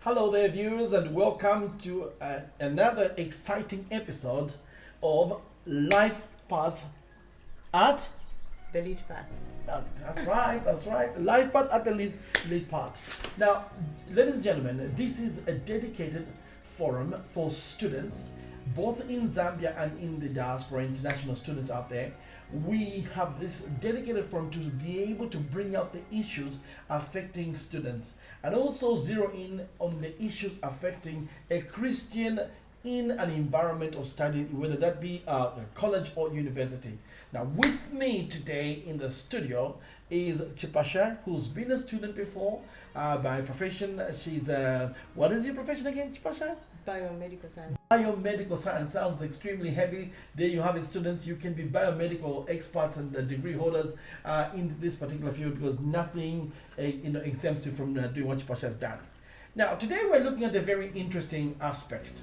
Hello there, viewers, and welcome to another exciting episode of Life Path at. The lead path. That's right. Life Path at the lead path. Now, ladies and gentlemen, this is a dedicated forum for students, both in Zambia and in the diaspora, international students out there. We have this dedicated forum to be able to bring out the issues affecting students and also zero in on the issues affecting a Christian in an environment of study, whether that be a college or university. Now, with me today in the studio is CHIPASHA, who's been a student before by profession. She's what is your profession again, CHIPASHA? Biomedical science. Biomedical science sounds extremely heavy. There you have it, students. You can be biomedical experts and degree holders in this particular field because nothing exempts you from doing what CHIPASHA has done. Now, today we're looking at a very interesting aspect.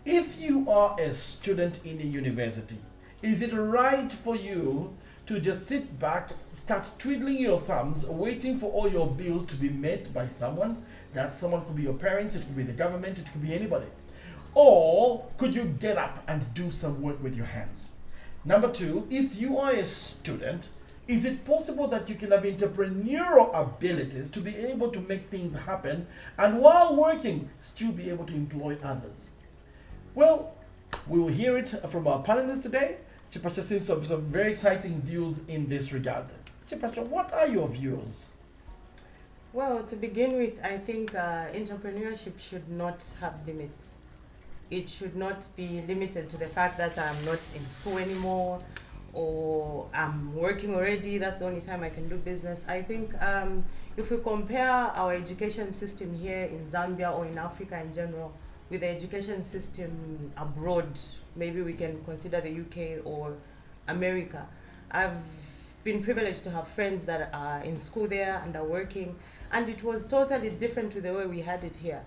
If you are a student in a university, is it right for you to just sit back, start twiddling your thumbs, waiting for all your bills to be met by someone? That someone could be your parents, it could be the government, it could be anybody. Or could you get up and do some work with your hands? Number two, if you are a student, is it possible that you can have entrepreneurial abilities to be able to make things happen and while working, still be able to employ others? Well, we will hear it from our panelists today. CHIPASHA seems to have some very exciting views in this regard. CHIPASHA, what are your views? Well, to begin with, I think entrepreneurship should not have limits. It should not be limited to the fact that I'm not in school anymore or I'm working already, that's the only time I can do business. I think if we compare our education system here in Zambia or in Africa in general with the education system abroad, maybe we can consider the UK or America. I've been privileged to have friends that are in school there and are working, and it was totally different to the way we had it here.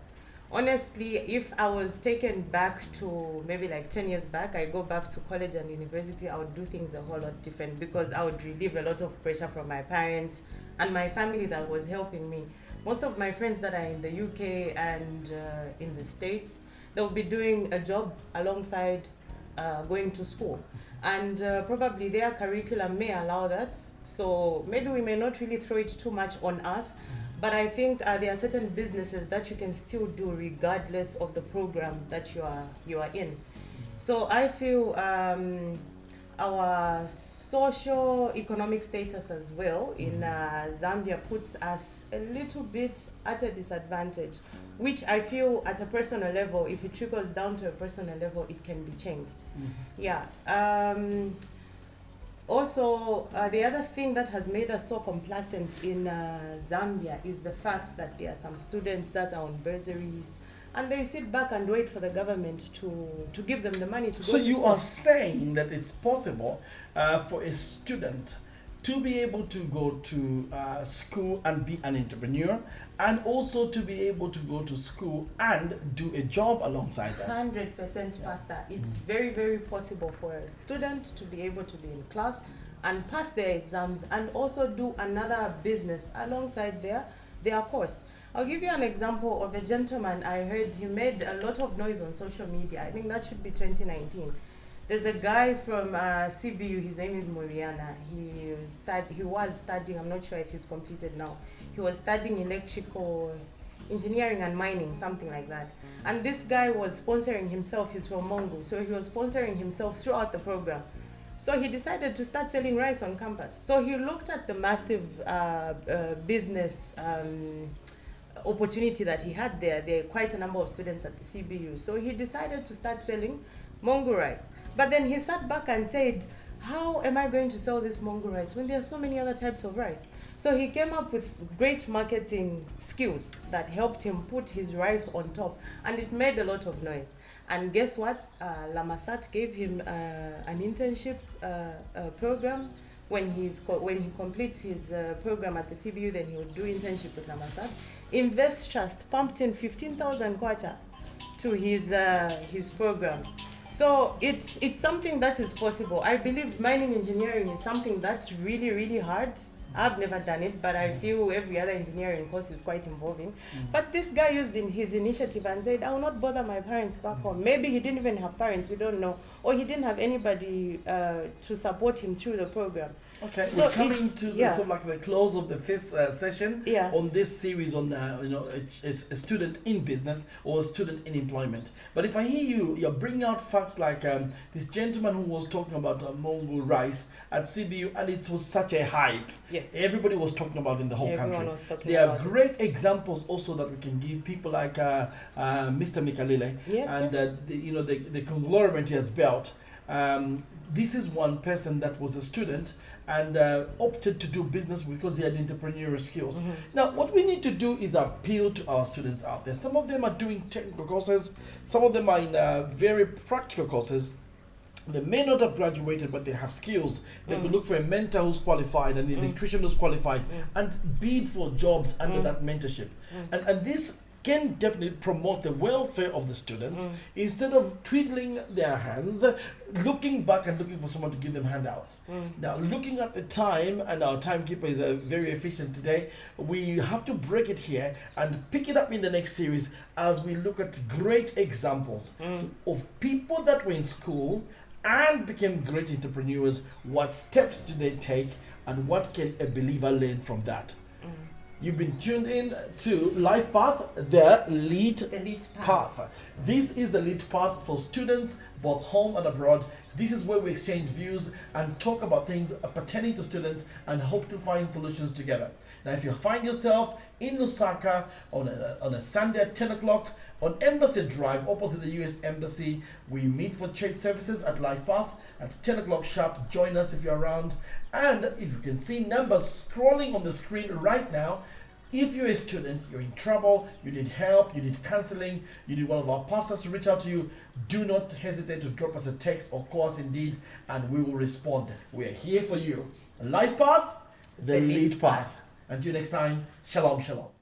Honestly, if I was taken back to maybe like 10 years back, I go back to college and university, I would do things a whole lot different because I would relieve a lot of pressure from my parents and my family that was helping me. Most of my friends that are in the UK and in the States, they'll be doing a job alongside going to school. And probably their curriculum may allow that. So maybe we may not really throw it too much on us, but I think there are certain businesses that you can still do regardless of the program that you are in. So I feel our socio-economic status as well in Zambia puts us a little bit at a disadvantage, which I feel at a personal level, if it trickles down to a personal level, it can be changed. Yeah. Also, the other thing that has made us so complacent in Zambia is the fact that there are some students that are on bursaries and they sit back and wait for the government to give them the money to go to school. So you are saying that it's possible for a student to be able to go to school and be an entrepreneur and also to be able to go to school and do a job alongside that? 100% Pastor. It's very, very possible for a student to be able to be in class and pass their exams and also do another business alongside their course. I'll give you an example of a gentleman I heard. He made a lot of noise on social media. I think that should be 2019. There's a guy from CBU, his name is Moriana. He was studying, I'm not sure if he's completed now. He was studying electrical engineering and mining, something like that. And this guy was sponsoring himself, he's from Mongo, so he was sponsoring himself throughout the program. So he decided to start selling rice on campus. So he looked at the massive business opportunity that he had there. There are quite a number of students at the CBU. So he decided to start selling Mongo rice. But then he sat back and said, how am I going to sell this Mongo rice when there are so many other types of rice? So he came up with great marketing skills that helped him put his rice on top, and it made a lot of noise. And guess what? Lamasat gave him an internship program. When he completes his program at the CBU, then he will do internship with Lamasat. Invest Trust pumped in 15,000 kwacha to his program. So it's something that is possible. I believe mining engineering is something that's really, really hard I've never done it, but I feel every other engineering course is quite involving. But this guy used his initiative and said, I will not bother my parents back home. Maybe he didn't even have parents, we don't know. Or he didn't have anybody to support him through the program. Okay, So we're coming to the, yeah. sort of like the close of the fifth session Yeah. on this series on a student in business or a student in employment. But if I hear you, you're bringing out facts like this gentleman who was talking about Mongol rice at CBU, and it was such a hype. Yes. Everybody was talking about in the whole Everyone country. was talking There are about it. great examples also that we can give people like Mr. Mikalile Yes, and yes. the conglomerate he has built. This is one person that was a student and opted to do business because he had entrepreneurial skills. Now, what we need to do is appeal to our students out there. Some of them are doing technical courses, some of them are in very practical courses. They may not have graduated, but they have skills. They could look for a mentor who's qualified and an electrician who's qualified and bid for jobs under that mentorship. And this can definitely promote the welfare of the students instead of twiddling their hands, looking back and looking for someone to give them handouts. Now, looking at the time, and our timekeeper is very efficient today, we have to break it here and pick it up in the next series as we look at great examples of people that were in school and became great entrepreneurs. What steps do they take, and what can a believer learn from that? You've been tuned in to Life Path, the lead path. This is the lead path for students both home and abroad. This is where we exchange views and talk about things pertaining to students and hope to find solutions together. Now, if you find yourself in Lusaka on a Sunday at 10 o'clock on Embassy Drive, opposite the US Embassy, we meet for church services at Life Path at 10 o'clock sharp. Join us if you're around. And if you can see numbers scrolling on the screen right now, if you're a student, you're in trouble, you need help, you need counseling, you need one of our pastors to reach out to you, do not hesitate to drop us a text or call us indeed, and we will respond. We are here for you. Life Path, the lead path. Until next time, shalom, shalom.